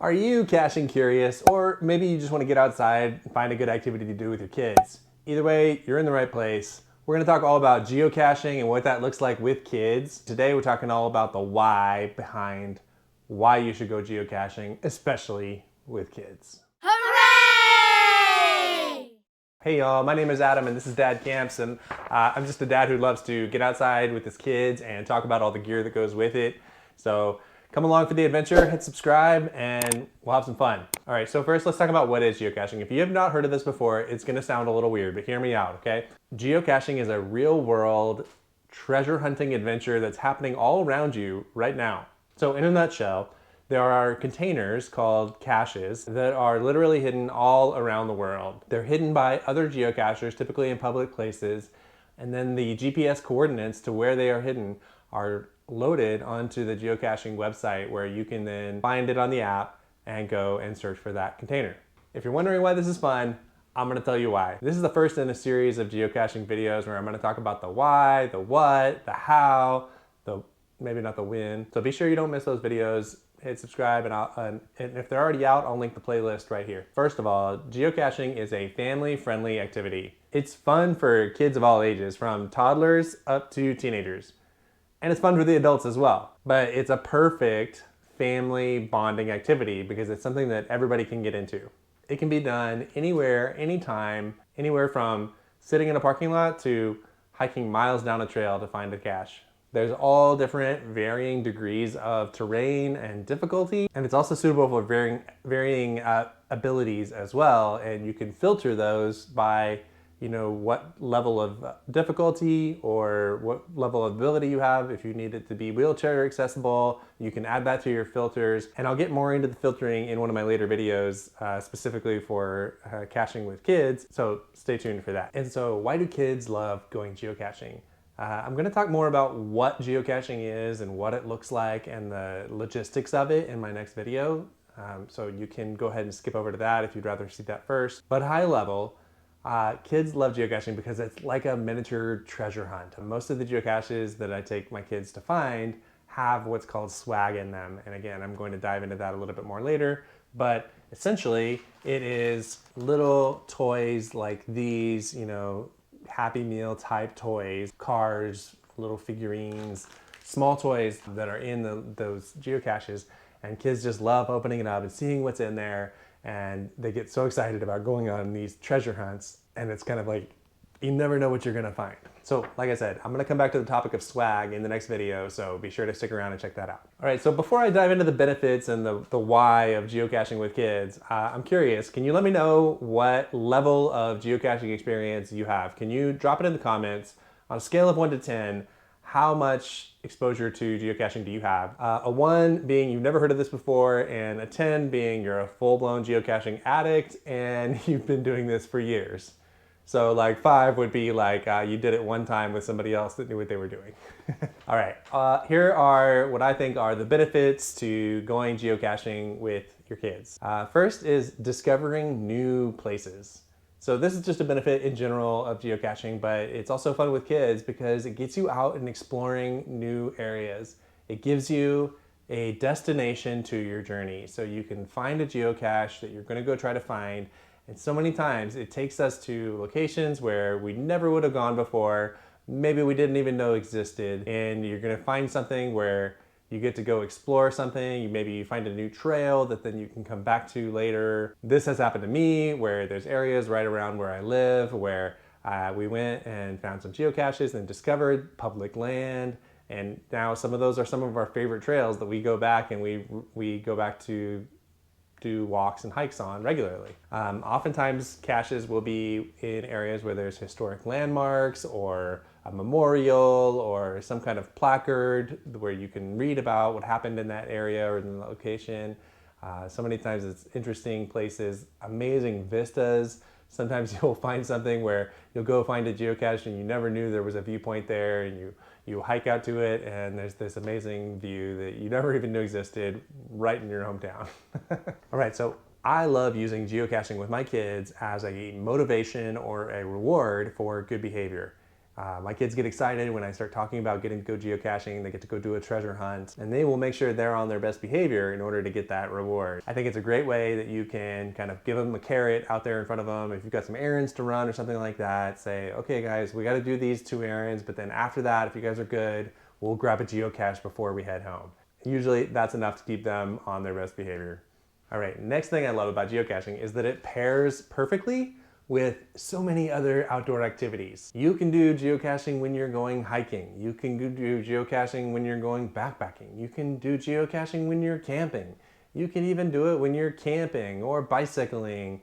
Are you caching curious, or maybe you just want to get outside and find a good activity to do with your kids? Either way, you're in the right place. We're going to talk all about geocaching and what that looks like with kids. Today we're talking all about the why behind why you should go geocaching, especially with kids. Hooray! Hey y'all, my name is Adam and this is Dad Camps, and I'm just a dad who loves to get outside with his kids and talk about all the gear that goes with it. So come along for the adventure, hit subscribe, and we'll have some fun. All right, so first let's talk about what is geocaching. If you have not heard of this before, it's gonna sound a little weird, but hear me out, okay? Geocaching is a real world treasure hunting adventure that's happening all around you right now. So in a nutshell, there are containers called caches that are literally hidden all around the world. They're hidden by other geocachers, typically in public places, and then the GPS coordinates to where they are hidden are loaded onto the geocaching website, where you can then find it on the app and go and search for that container. If you're wondering why this is fun, I'm gonna tell you why. This is the first in a series of geocaching videos where I'm gonna talk about the why, the what, the how, maybe not the when. So be sure you don't miss those videos. Hit subscribe, and if they're already out, I'll link the playlist right here. First of all, geocaching is a family-friendly activity. It's fun for kids of all ages, from toddlers up to teenagers. And it's fun for the adults as well. But it's a perfect family bonding activity because it's something that everybody can get into. It can be done anywhere, anytime, anywhere from sitting in a parking lot to hiking miles down a trail to find a cache. There's all different varying degrees of terrain and difficulty, and it's also suitable for varying abilities as well. And you can filter those by, what level of difficulty or what level of ability you have. If you need it to be wheelchair accessible, you can add that to your filters. And I'll get more into the filtering in one of my later videos, specifically for caching with kids. So stay tuned for that. And so why do kids love going geocaching? I'm going to talk more about what geocaching is and what it looks like and the logistics of it in my next video. So you can go ahead and skip over to that if you'd rather see that first. But high level, kids love geocaching because it's like a miniature treasure hunt. Most of the geocaches that I take my kids to find have what's called swag in them. And again, I'm going to dive into that a little bit more later. But essentially, it is little toys like these, Happy Meal type toys, cars, little figurines, small toys that are in those geocaches, and kids just love opening it up and seeing what's in there, and they get so excited about going on these treasure hunts, and it's kind of like you never know what you're gonna find. So like I said, I'm gonna come back to the topic of swag in the next video, so be sure to stick around and check that out. All right, so before I dive into the benefits and the why of geocaching with kids, I'm curious, can you let me know what level of geocaching experience you have? Can you drop it in the comments? On a scale of 1 to 10, how much exposure to geocaching do you have? A 1 being you've never heard of this before, and a 10 being you're a full-blown geocaching addict and you've been doing this for years. So like 5 would be like you did it one time with somebody else that knew what they were doing. All right, here are what I think are the benefits to going geocaching with your kids. First is discovering new places. So this is just a benefit in general of geocaching, but it's also fun with kids because it gets you out and exploring new areas. It gives you a destination to your journey. So you can find a geocache that you're gonna go try to find. And so many times it takes us to locations where we never would have gone before, maybe we didn't even know existed, and you're gonna find something where you get to go explore something. Maybe you find a new trail that then you can come back to later. This has happened to me where there's areas right around where I live where we went and found some geocaches and discovered public land. And now some of those are some of our favorite trails that we go back and we go back to do walks and hikes on regularly. Oftentimes caches will be in areas where there's historic landmarks or a memorial or some kind of placard where you can read about what happened in that area or in the location. So many times it's interesting places, amazing vistas. Sometimes you'll find something where you'll go find a geocache and you never knew there was a viewpoint there, and you hike out to it and there's this amazing view that you never even knew existed right in your hometown. All right, so I love using geocaching with my kids as a motivation or a reward for good behavior. My kids get excited when I start talking about getting to go geocaching. They get to go do a treasure hunt, and they will make sure they're on their best behavior in order to get that reward. I think it's a great way that you can kind of give them a carrot out there in front of them. If you've got some errands to run or something like that, say, okay guys, we got to do these 2 errands, but then after that, if you guys are good, we'll grab a geocache before we head home. Usually that's enough to keep them on their best behavior. All right, next thing I love about geocaching is that it pairs perfectly with so many other outdoor activities. You can do geocaching when you're going hiking. You can do geocaching when you're going backpacking. You can do geocaching when you're camping. You can even do it when you're camping or bicycling.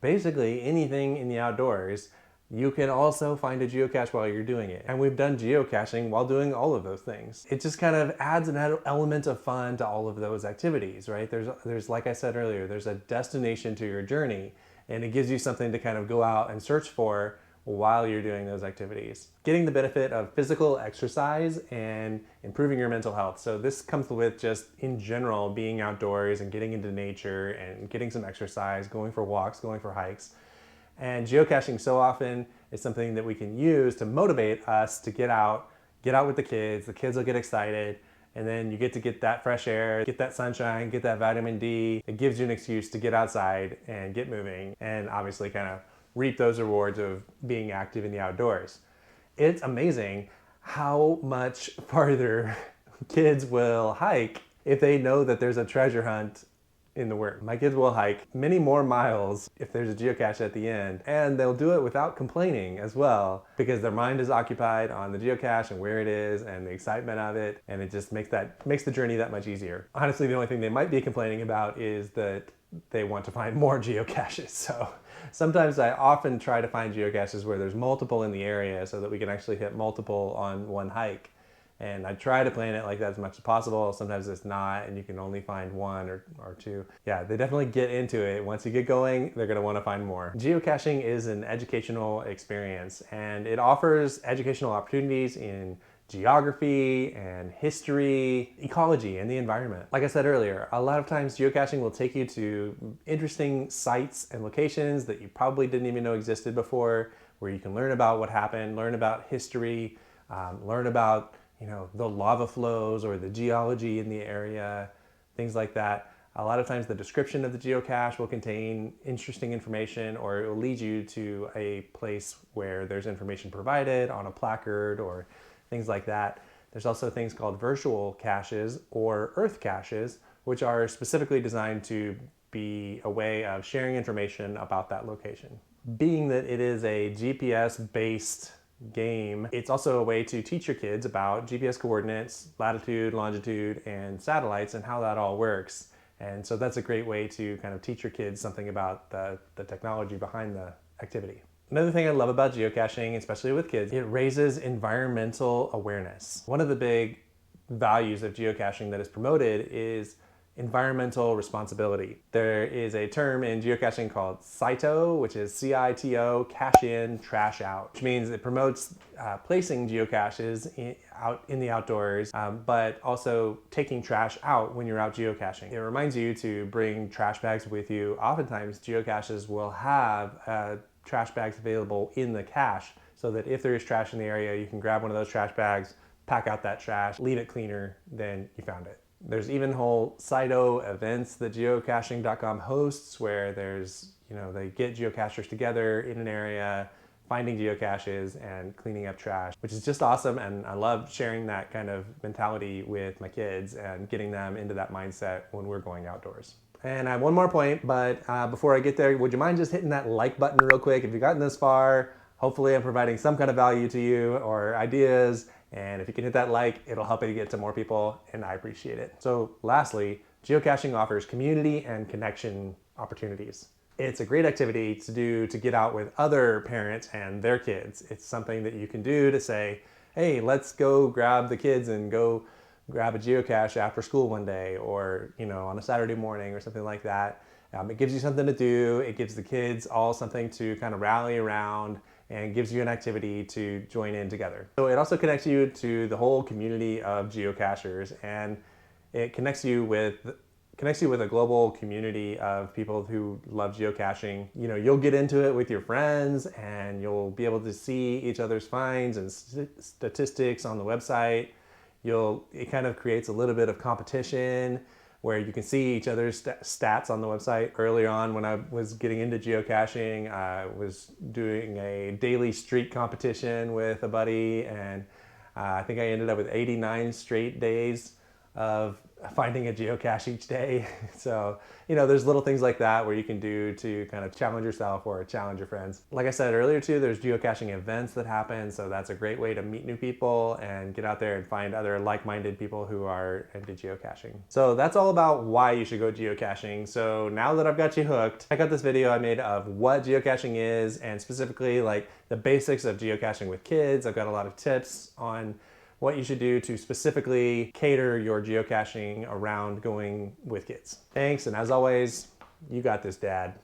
Basically anything in the outdoors. You can also find a geocache while you're doing it. And we've done geocaching while doing all of those things. It just kind of adds an element of fun to all of those activities, right? There's like I said earlier, there's a destination to your journey, and it gives you something to kind of go out and search for while you're doing those activities. Getting the benefit of physical exercise and improving your mental health. So this comes with just in general being outdoors and getting into nature and getting some exercise, going for walks, going for hikes. And geocaching so often is something that we can use to motivate us to get out with the kids will get excited, and then you get to get that fresh air, get that sunshine, get that vitamin D. It gives you an excuse to get outside and get moving and obviously kind of reap those rewards of being active in the outdoors. It's amazing how much farther kids will hike if they know that there's a treasure hunt in the work. My kids will hike many more miles if there's a geocache at the end, and they'll do it without complaining as well, because their mind is occupied on the geocache and where it is and the excitement of it, and it just makes the journey that much easier. Honestly, the only thing they might be complaining about is that they want to find more geocaches. So sometimes I often try to find geocaches where there's multiple in the area so that we can actually hit multiple on one hike. And I try to plan it like that as much as possible. Sometimes it's not, and you can only find 1 or 2. Yeah, they definitely get into it. Once you get going, they're gonna wanna find more. Geocaching is an educational experience, and it offers educational opportunities in geography and history, ecology, and the environment. Like I said earlier, a lot of times geocaching will take you to interesting sites and locations that you probably didn't even know existed before, where you can learn about what happened, learn about history, learn about the lava flows or the geology in the area, things like that. A lot of times the description of the geocache will contain interesting information, or it will lead you to a place where there's information provided on a placard or things like that. There's also things called virtual caches or earth caches, which are specifically designed to be a way of sharing information about that location. Being that it is a GPS-based game, it's also a way to teach your kids about GPS coordinates, latitude, longitude, and satellites, and how that all works. And so that's a great way to kind of teach your kids something about the technology behind the activity. Another thing I love about geocaching, especially with kids, it raises environmental awareness. One of the big values of geocaching that is promoted is environmental responsibility. There is a term in geocaching called CITO, which is C-I-T-O, cache in, trash out, which means it promotes placing geocaches out in the outdoors, but also taking trash out when you're out geocaching. It reminds you to bring trash bags with you. Oftentimes, geocaches will have trash bags available in the cache, so that if there is trash in the area, you can grab one of those trash bags, pack out that trash, leave it cleaner than you found it. There's even whole CITO events that geocaching.com hosts, where there's, they get geocachers together in an area, finding geocaches and cleaning up trash, which is just awesome. And I love sharing that kind of mentality with my kids and getting them into that mindset when we're going outdoors. And I have one more point, but before I get there, would you mind just hitting that like button real quick? If you've gotten this far, hopefully I'm providing some kind of value to you or ideas. And if you can hit that like, it'll help it get to more people, and I appreciate it. So lastly, geocaching offers community and connection opportunities. It's a great activity to do to get out with other parents and their kids. It's something that you can do to say, hey, let's go grab the kids and go grab a geocache after school one day, or on a Saturday morning or something like that. It gives you something to do. It gives the kids all something to kind of rally around, and gives you an activity to join in together. So it also connects you to the whole community of geocachers, and it connects you with connects you with a global community of people who love geocaching. You know, you'll get into it with your friends and you'll be able to see each other's finds and statistics on the website. It kind of creates a little bit of competition where you can see each other's stats on the website. Early on when I was getting into geocaching, I was doing a daily streak competition with a buddy, and I think I ended up with 89 straight days of finding a geocache each day. So, you know, there's little things like that where you can do to kind of challenge yourself or challenge your friends. Like I said earlier too, there's geocaching events that happen. So that's a great way to meet new people and get out there and find other like-minded people who are into geocaching. So that's all about why you should go geocaching. So now that I've got you hooked, check out this video I made of what geocaching is and specifically like the basics of geocaching with kids. I've got a lot of tips on what you should do to specifically cater your geocaching around going with kids. Thanks, and as always, you got this, Dad.